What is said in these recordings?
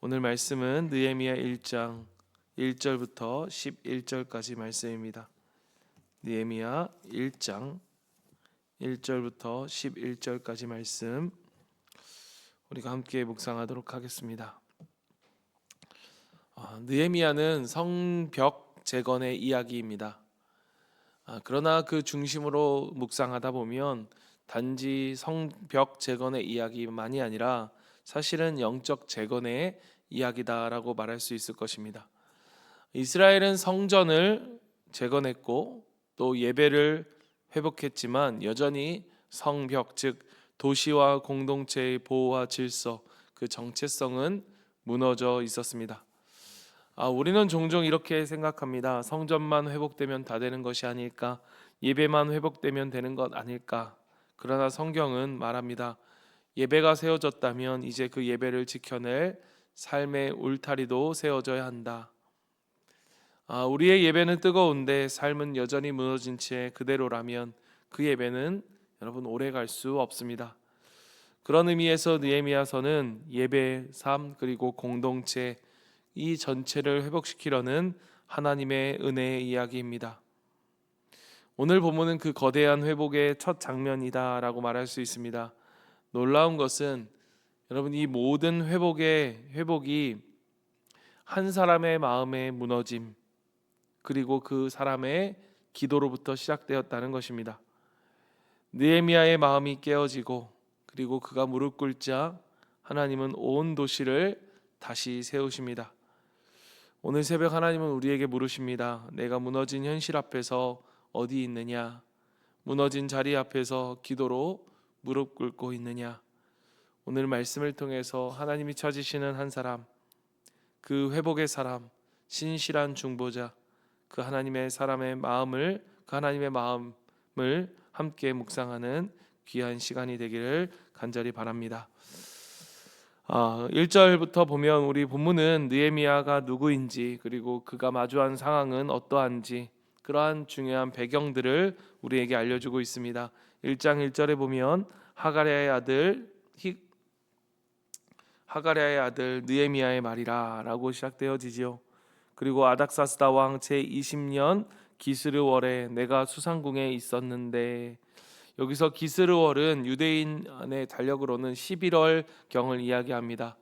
오늘 말씀은 느헤미야 1장 1절부터 11절까지 말씀입니다. 느헤미야 1장 1절부터 11절까지 말씀 우리가 함께 묵상하도록 하겠습니다. 느헤미야는 성벽 재건의 이야기입니다. 그러나 그 중심으로 묵상하다 보면 단지 성벽 재건의 이야기만이 아니라 사실은 영적 재건의 이야기다라고 말할 수 있을 것입니다. 이스라엘은 성전을 재건했고 또 예배를 회복했지만 여전히 성벽 즉 도시와 공동체의 보호와 질서 그 정체성은 무너져 있었습니다. 우리는 종종 이렇게 생각합니다. 성전만 회복되면 다 되는 것이 아닐까? 예배만 회복되면 되는 것 아닐까? 그러나 성경은 말합니다. 예배가 세워졌다면 이제 그 예배를 지켜낼 삶의 울타리도 세워져야 한다. 우리의 예배는 뜨거운데 삶은 여전히 무너진 채 그대로라면 그 예배는 여러분 오래 갈 수 없습니다. 그런 의미에서 느헤미야서는 예배, 삶 그리고 공동체 이 전체를 회복시키려는 하나님의 은혜의 이야기입니다. 오늘 본문은 그 거대한 회복의 첫 장면이다라고 말할 수 있습니다. 놀라운 것은 여러분 이 모든 회복이 한 사람의 마음의 무너짐 그리고 그 사람의 기도로부터 시작되었다는 것입니다. 느헤미야의 마음이 깨어지고 그리고 그가 무릎 꿇자 하나님은 온 도시를 다시 세우십니다. 오늘 새벽 하나님은 우리에게 물으십니다. 내가 무너진 현실 앞에서 어디 있느냐? 무너진 자리 앞에서 기도로 무릎 꿇고 있느냐? 오늘 말씀을 통해서 하나님이 찾으시는 한 사람, 그 회복의 사람, 신실한 중보자, 그 하나님의 마음을 함께 묵상하는 귀한 시간이 되기를 간절히 바랍니다. 1절부터 보면 우리 본문은 느헤미야가 누구인지 그리고 그가 마주한 상황은 어떠한지 그러한 중요한 배경들을 우리에게 알려주고 있습니다. 1장 1절에 보면 하가랴의 아들 느헤미야의 말이라 라고 시작되어지지요. 그리고 아닥사스다 왕 제20년 기스르월에 내가 수상궁에 있었는데, 여기서 기스르월은 유대인의 달력으로는 11월 경을 이야기합니다.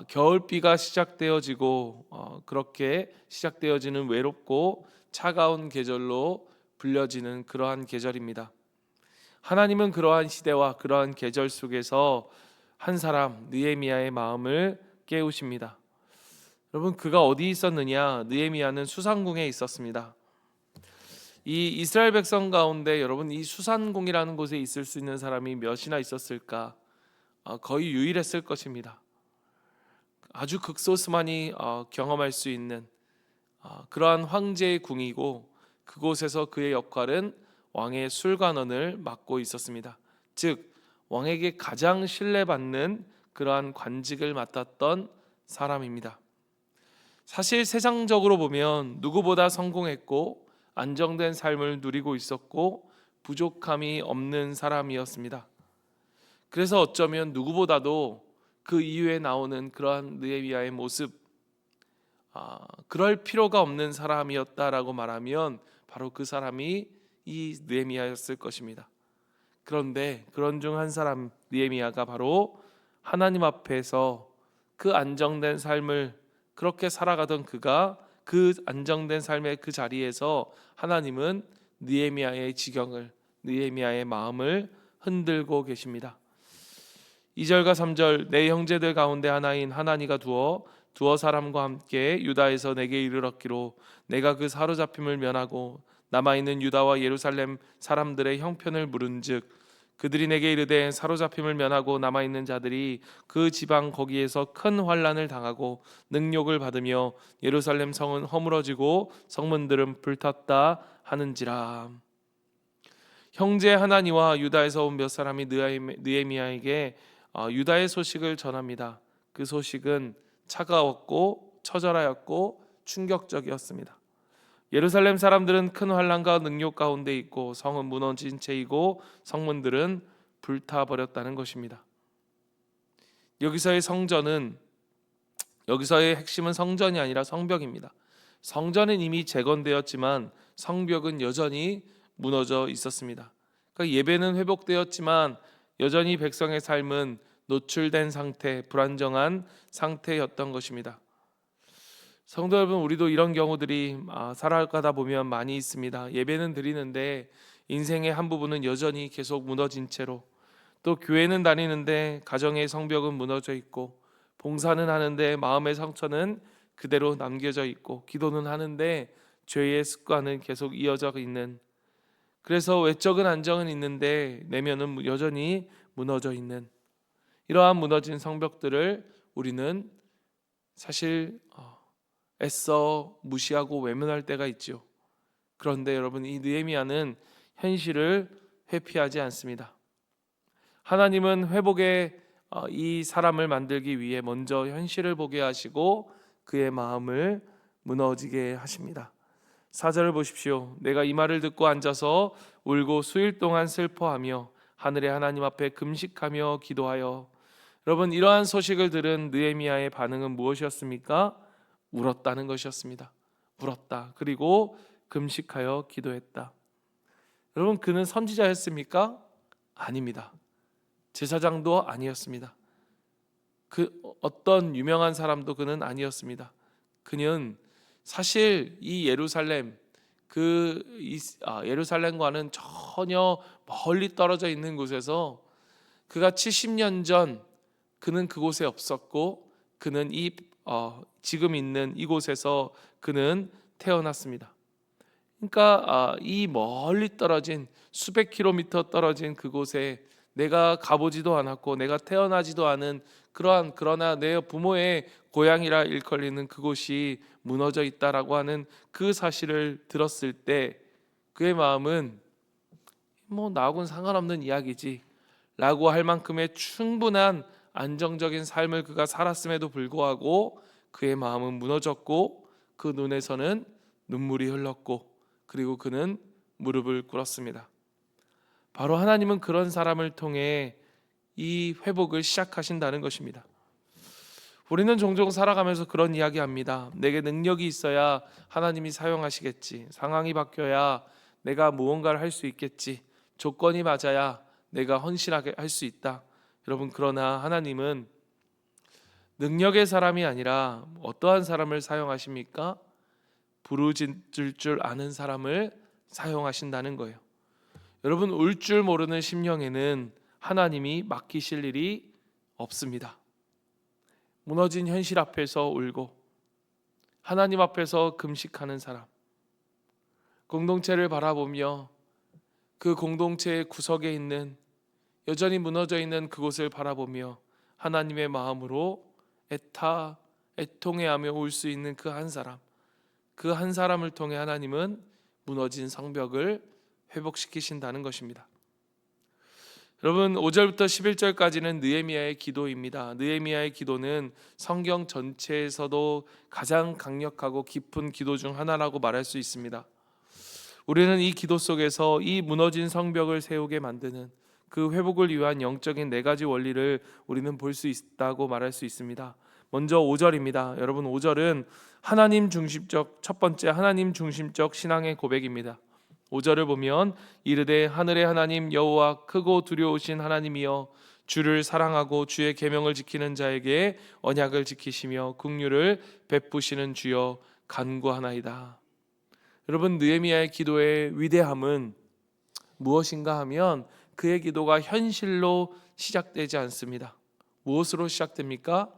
겨울비가 시작되어지고 그렇게 시작되어지는 외롭고 차가운 계절로 불려지는 그러한 계절입니다. 하나님은 그러한 시대와 그러한 계절 속에서 한 사람 느헤미야의 마음을 깨우십니다. 여러분 그가 어디 있었느냐? 느헤미야는 수상궁에 있었습니다. 이 이스라엘 백성 가운데 여러분 이 수산궁이라는 곳에 있을 수 있는 사람이 몇이나 있었을까? 거의 유일했을 것입니다. 아주 극소수만이 경험할 수 있는 그러한 황제의 궁이고 그곳에서 그의 역할은 왕의 술관원을 맡고 있었습니다. 즉 왕에게 가장 신뢰받는 그러한 관직을 맡았던 사람입니다. 사실 세상적으로 보면 누구보다 성공했고 안정된 삶을 누리고 있었고 부족함이 없는 사람이었습니다. 그래서 어쩌면 누구보다도 그 이후에 나오는 그러한 느헤미야의 모습, 그럴 필요가 없는 사람이었다라고 말하면 바로 그 사람이 이 느헤미야였을 것입니다. 그런데 그런 중 한 사람 느헤미야가 바로 하나님 앞에서 그 안정된 삶을 그렇게 살아가던 그가 그 안정된 삶의 그 자리에서 하나님은 느헤미야의 지경을, 느헤미야의 마음을 흔들고 계십니다. 2절과 3절 내 형제들 가운데 하나인 하나니가 두어 사람과 함께 유다에서 내게 이르렀기로 내가 그 사로잡힘을 면하고 남아있는 유다와 예루살렘 사람들의 형편을 물은즉 그들이 내게 이르되 사로잡힘을 면하고 남아있는 자들이 그 지방 거기에서 큰 환난을 당하고 능욕을 받으며 예루살렘 성은 허물어지고 성문들은 불탔다 하는지라. 형제 하나니와 유다에서 온 몇 사람이 느헤미야에게 유다의 소식을 전합니다. 그 소식은 차가웠고 처절하였고 충격적이었습니다. 예루살렘 사람들은 큰 환난과 능욕 가운데 있고 성은 무너진 채이고 성문들은 불타버렸다는 것입니다. 여기서의 성전은 여기서의 핵심은 성전이 아니라 성벽입니다. 성전은 이미 재건되었지만 성벽은 여전히 무너져 있었습니다. 그러니까 예배는 회복되었지만 여전히 백성의 삶은 노출된 상태, 불안정한 상태였던 것입니다. 성도 여러분, 우리도 이런 경우들이 살아가다 보면 많이 있습니다. 예배는 드리는데 인생의 한 부분은 여전히 계속 무너진 채로, 또 교회는 다니는데 가정의 성벽은 무너져 있고, 봉사는 하는데 마음의 상처는 그대로 남겨져 있고, 기도는 하는데 죄의 습관은 계속 이어져 있는, 그래서 외적은 안정은 있는데 내면은 여전히 무너져 있는 이러한 무너진 성벽들을 우리는 사실 애써 무시하고 외면할 때가 있죠. 그런데 여러분, 이 느헤미야는 현실을 회피하지 않습니다. 하나님은 회복의 이 사람을 만들기 위해 먼저 현실을 보게 하시고 그의 마음을 무너지게 하십니다. 4절을 보십시오. 내가 이 말을 듣고 앉아서 울고 수일 동안 슬퍼하며 하늘의 하나님 앞에 금식하며 기도하여. 여러분, 이러한 소식을 들은 느헤미야의 반응은 무엇이었습니까? 울었다는 것이었습니다. 울었다. 그리고 금식하여 기도했다. 여러분, 그는 선지자였습니까? 아닙니다. 제사장도 아니었습니다. 그 어떤 유명한 사람도 그는 아니었습니다. 그는 사실 이 예루살렘, 예루살렘과는 전혀 멀리 떨어져 있는 곳에서 그가 70년 전 그는 그곳에 없었고, 그는 지금 있는 이곳에서 그는 태어났습니다. 그러니까 이 멀리 떨어진 수백 킬로미터 떨어진 그곳에 내가 가보지도 않았고 내가 태어나지도 않은 그러나 내 부모의 고향이라 일컬리는 그곳이 무너져 있다라고 하는 그 사실을 들었을 때 그의 마음은 나하고는 상관없는 이야기지 라고 할 만큼의 충분한 안정적인 삶을 그가 살았음에도 불구하고 그의 마음은 무너졌고 그 눈에서는 눈물이 흘렀고, 그리고 그는 무릎을 꿇었습니다. 바로 하나님은 그런 사람을 통해 이 회복을 시작하신다는 것입니다. 우리는 종종 살아가면서 그런 이야기합니다. 내게 능력이 있어야 하나님이 사용하시겠지. 상황이 바뀌어야 내가 무언가를 할 수 있겠지. 조건이 맞아야 내가 헌신하게 할 수 있다. 여러분, 그러나 하나님은 능력의 사람이 아니라 어떠한 사람을 사용하십니까? 부르짖을 줄 아는 사람을 사용하신다는 거예요. 여러분, 울 줄 모르는 심령에는 하나님이 맡기실 일이 없습니다. 무너진 현실 앞에서 울고 하나님 앞에서 금식하는 사람, 공동체를 바라보며 그 공동체의 구석에 있는 여전히 무너져 있는 그곳을 바라보며 하나님의 마음으로 애통해하며 울 수 있는 그 한 사람, 그 한 사람을 통해 하나님은 무너진 성벽을 회복시키신다는 것입니다. 여러분, 5절부터 11절까지는 느헤미야의 기도입니다. 느헤미야의 기도는 성경 전체에서도 가장 강력하고 깊은 기도 중 하나라고 말할 수 있습니다. 우리는 이 기도 속에서 이 무너진 성벽을 세우게 만드는 그 회복을 위한 영적인 네 가지 원리를 우리는 볼 수 있다고 말할 수 있습니다. 먼저 5절입니다. 여러분, 5절은 첫 번째 하나님 중심적 신앙의 고백입니다. 5절을 보면 이르되 하늘의 하나님 여호와 크고 두려우신 하나님이여 주를 사랑하고 주의 계명을 지키는 자에게 언약을 지키시며 긍휼을 베푸시는 주여 간구하나이다. 여러분, 느헤미야의 기도의 위대함은 무엇인가 하면 그의 기도가 현실로 시작되지 않습니다. 무엇으로 시작됩니까?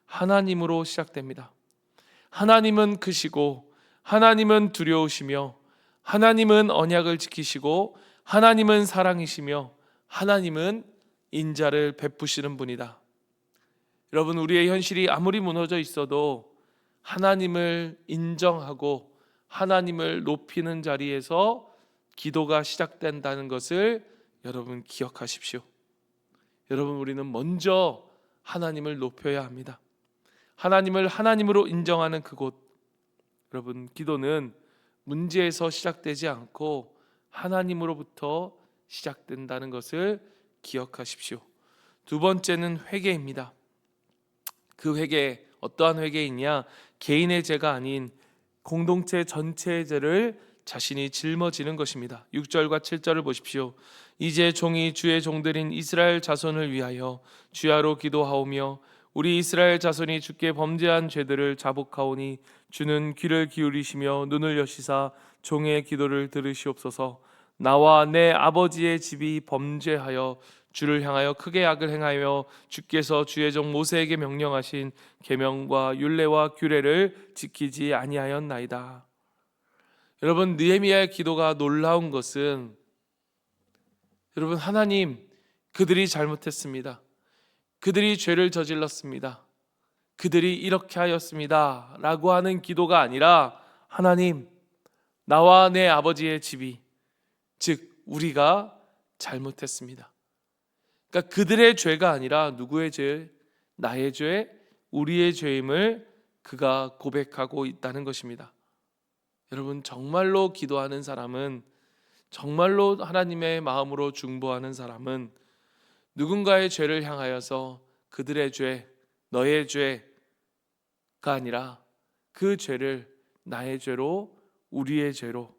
하나님으로 시작됩니다. 하나님은 크시고 하나님은 두려우시며 하나님은 언약을 지키시고 하나님은 사랑이시며 하나님은 인자를 베푸시는 분이다. 여러분, 우리의 현실이 아무리 무너져 있어도 하나님을 인정하고 하나님을 높이는 자리에서 기도가 시작된다는 것을 여러분 기억하십시오. 여러분, 우리는 먼저 하나님을 높여야 합니다. 하나님을 하나님으로 인정하는 그곳. 여러분, 기도는 문제에서 시작되지 않고 하나님으로부터 시작된다는 것을 기억하십시오. 두 번째는 회개입니다. 그 회개 어떠한 회개이냐? 개인의 죄가 아닌 공동체 전체의 죄를 자신이 짊어지는 것입니다. 6절과 7절을 보십시오. 이제 종이 주의 종들인 이스라엘 자손을 위하여 주야로 기도하오며 우리 이스라엘 자손이 주께 범죄한 죄들을 자복하오니 주는 귀를 기울이시며 눈을 여시사 종의 기도를 들으시옵소서. 나와 내 아버지의 집이 범죄하여 주를 향하여 크게 악을 행하여 주께서 주의 종 모세에게 명령하신 계명과 율례와 규례를 지키지 아니하였나이다. 여러분, 느헤미야의 기도가 놀라운 것은 여러분, 하나님, 그들이 잘못했습니다. 그들이 죄를 저질렀습니다. 그들이 이렇게 하였습니다 라고 하는 기도가 아니라, 하나님, 나와 내 아버지의 집이, 즉 우리가 잘못했습니다. 그러니까 그들의 죄가 아니라 누구의 죄? 나의 죄, 우리의 죄임을 그가 고백하고 있다는 것입니다. 여러분, 정말로 기도하는 사람은, 정말로 하나님의 마음으로 중보하는 사람은 누군가의 죄를 향하여서 그들의 죄, 너의 죄가 아니라 그 죄를 나의 죄로, 우리의 죄로,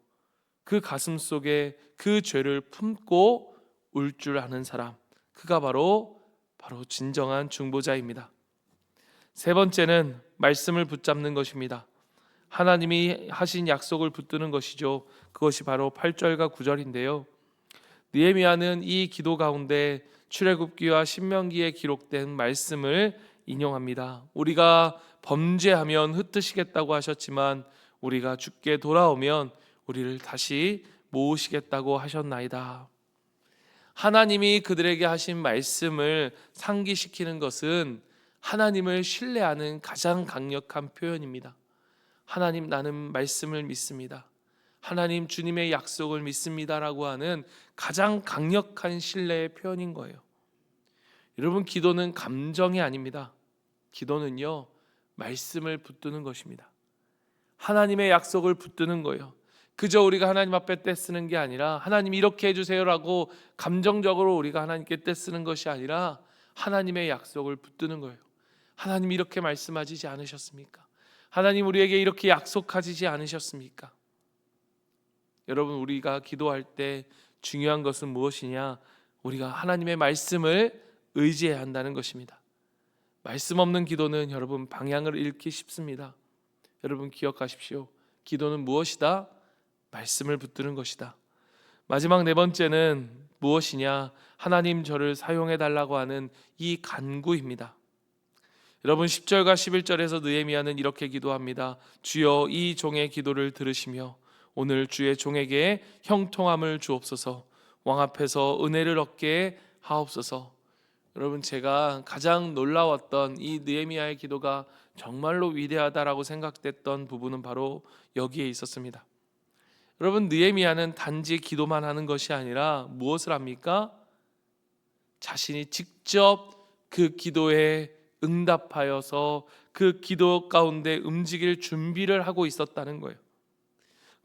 그 가슴 속에 그 죄를 품고 울 줄 아는 사람, 그가 바로 진정한 중보자입니다. 세 번째는 말씀을 붙잡는 것입니다. 하나님이 하신 약속을 붙드는 것이죠. 그것이 바로 8절과 9절인데요. 느헤미야는 이 기도 가운데 출애굽기와 신명기에 기록된 말씀을 인용합니다. 우리가 범죄하면 흩으시겠다고 하셨지만 우리가 주께 돌아오면 우리를 다시 모으시겠다고 하셨나이다. 하나님이 그들에게 하신 말씀을 상기시키는 것은 하나님을 신뢰하는 가장 강력한 표현입니다. 하나님, 나는 말씀을 믿습니다. 하나님, 주님의 약속을 믿습니다라고 하는 가장 강력한 신뢰의 표현인 거예요. 여러분, 기도는 감정이 아닙니다. 기도는요, 말씀을 붙드는 것입니다. 하나님의 약속을 붙드는 거예요. 그저 우리가 하나님 앞에 떼쓰는 게 아니라, 하나님 이렇게 해주세요라고 감정적으로 우리가 하나님께 떼쓰는 것이 아니라 하나님의 약속을 붙드는 거예요. 하나님 이렇게 말씀하시지 않으셨습니까? 하나님 우리에게 이렇게 약속하시지 않으셨습니까? 여러분, 우리가 기도할 때 중요한 것은 무엇이냐? 우리가 하나님의 말씀을 의지해야 한다는 것입니다. 말씀 없는 기도는 여러분 방향을 잃기 쉽습니다. 여러분 기억하십시오. 기도는 무엇이다? 말씀을 붙드는 것이다. 마지막 네 번째는 무엇이냐? 하나님 저를 사용해 달라고 하는 이 간구입니다. 여러분 10절과 11절에서 느헤미야는 이렇게 기도합니다. 주여, 이 종의 기도를 들으시며 오늘 주의 종에게 형통함을 주옵소서. 왕 앞에서 은혜를 얻게 하옵소서. 여러분, 제가 가장 놀라웠던 이 느헤미야의 기도가 정말로 위대하다라고 생각됐던 부분은 바로 여기에 있었습니다. 여러분, 느헤미야는 단지 기도만 하는 것이 아니라 무엇을 합니까? 자신이 직접 그 기도에 응답하여서 그 기도 가운데 움직일 준비를 하고 있었다는 거예요.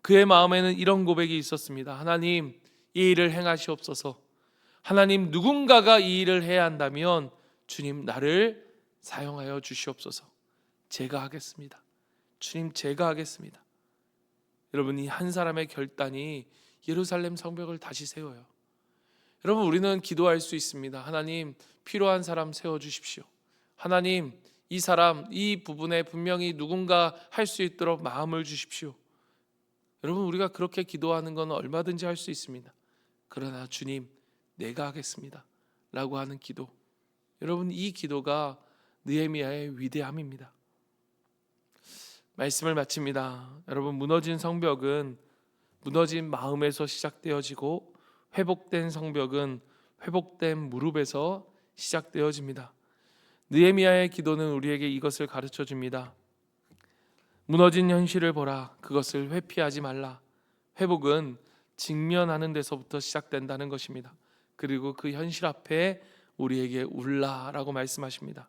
그의 마음에는 이런 고백이 있었습니다. 하나님, 이 일을 행하시옵소서. 하나님, 누군가가 이 일을 해야 한다면 주님, 나를 사용하여 주시옵소서. 제가 하겠습니다. 주님, 제가 하겠습니다. 여러분, 이 한 사람의 결단이 예루살렘 성벽을 다시 세워요. 여러분, 우리는 기도할 수 있습니다. 하나님, 필요한 사람 세워주십시오. 하나님, 이 사람, 이 부분에 분명히 누군가 할 수 있도록 마음을 주십시오. 여러분, 우리가 그렇게 기도하는 건 얼마든지 할 수 있습니다. 그러나 주님, 내가 하겠습니다 라고 하는 기도, 여러분, 이 기도가 느헤미야의 위대함입니다. 말씀을 마칩니다. 여러분, 무너진 성벽은 무너진 마음에서 시작되어지고 회복된 성벽은 회복된 무릎에서 시작되어집니다. 느헤미야의 기도는 우리에게 이것을 가르쳐 줍니다. 무너진 현실을 보라. 그것을 회피하지 말라. 회복은 직면하는 데서부터 시작된다는 것입니다. 그리고 그 현실 앞에 우리에게 울라라고 말씀하십니다.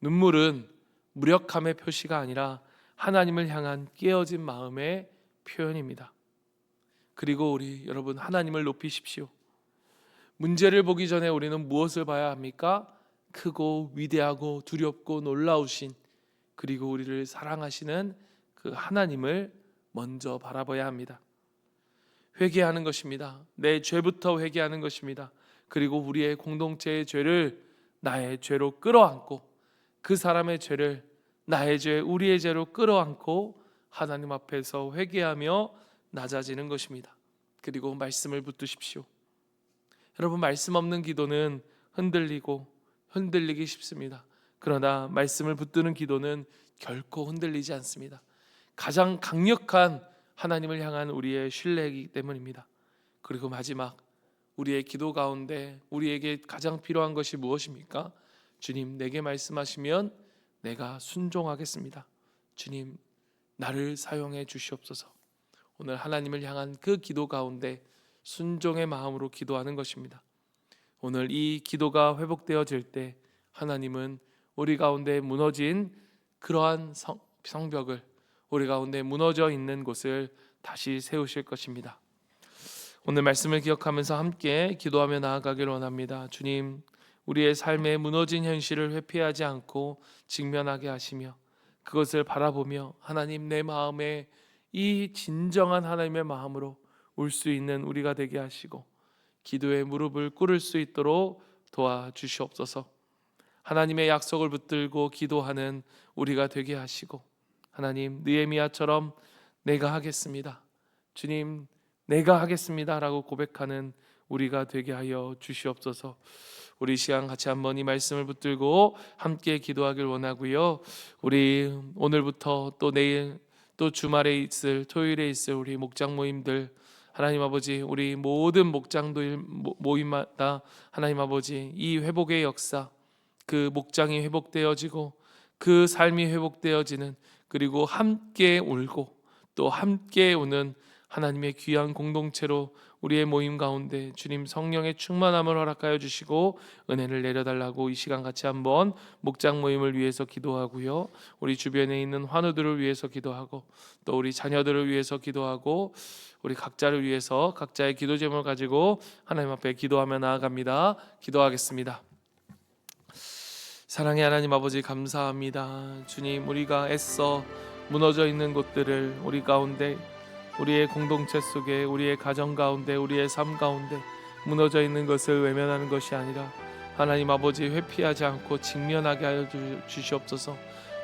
눈물은 무력함의 표시가 아니라 하나님을 향한 깨어진 마음의 표현입니다. 그리고 우리 여러분, 하나님을 높이십시오. 문제를 보기 전에 우리는 무엇을 봐야 합니까? 크고 위대하고 두렵고 놀라우신 그리고 우리를 사랑하시는 그 하나님을 먼저 바라봐야 합니다. 회개하는 것입니다. 내 죄부터 회개하는 것입니다. 그리고 우리의 공동체의 죄를 나의 죄로 끌어안고, 그 사람의 죄를 나의 죄, 우리의 죄로 끌어안고 하나님 앞에서 회개하며 낮아지는 것입니다. 그리고 말씀을 붙드십시오. 여러분, 말씀 없는 기도는 흔들리기 쉽습니다. 그러나 말씀을 붙드는 기도는 결코 흔들리지 않습니다. 가장 강력한 하나님을 향한 우리의 신뢰이기 때문입니다. 그리고 마지막, 우리의 기도 가운데 우리에게 가장 필요한 것이 무엇입니까? 주님, 내게 말씀하시면 내가 순종하겠습니다. 주님, 나를 사용해 주시옵소서. 오늘 하나님을 향한 그 기도 가운데 순종의 마음으로 기도하는 것입니다. 오늘 이 기도가 회복되어질 때 하나님은 우리 가운데 무너진 그러한 성벽을, 우리 가운데 무너져 있는 곳을 다시 세우실 것입니다. 오늘 말씀을 기억하면서 함께 기도하며 나아가길 원합니다. 주님, 우리의 삶의 무너진 현실을 회피하지 않고 직면하게 하시며 그것을 바라보며 하나님, 내 마음에 이 진정한 하나님의 마음으로 올 수 있는 우리가 되게 하시고 기도의 무릎을 꿇을 수 있도록 도와주시옵소서. 하나님의 약속을 붙들고 기도하는 우리가 되게 하시고, 하나님, 느헤미야처럼 내가 하겠습니다, 주님 내가 하겠습니다 라고 고백하는 우리가 되게 하여 주시옵소서. 우리 시간 같이 한번 이 말씀을 붙들고 함께 기도하길 원하고요. 우리 오늘부터 또 내일 또 주말에 있을, 토요일에 있을 우리 목장 모임들, 하나님 아버지, 우리 모든 목장들 모임마다 하나님 아버지, 이 회복의 역사, 그 목장이 회복되어지고 그 삶이 회복되어지는, 그리고 함께 울고 또 함께 우는 하나님의 귀한 공동체로 우리의 모임 가운데 주님 성령의 충만함을 허락하여 주시고 은혜를 내려달라고 이 시간 같이 한번 목장 모임을 위해서 기도하고요, 우리 주변에 있는 환우들을 위해서 기도하고 또 우리 자녀들을 위해서 기도하고 우리 각자를 위해서 각자의 기도 제목을 가지고 하나님 앞에 기도하며 나아갑니다. 기도하겠습니다. 사랑의 하나님 아버지, 감사합니다. 주님, 우리가 애써 무너져 있는 곳들을 우리 가운데, 우리의 공동체 속에, 우리의 가정 가운데, 우리의 삶 가운데 무너져 있는 것을 외면하는 것이 아니라 하나님 아버지, 회피하지 않고 직면하게 하여 주시옵소서.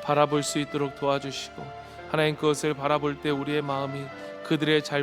바라볼 수 있도록 도와주시고, 하나님, 그것을 바라볼 때 우리의 마음이 그들의 잘못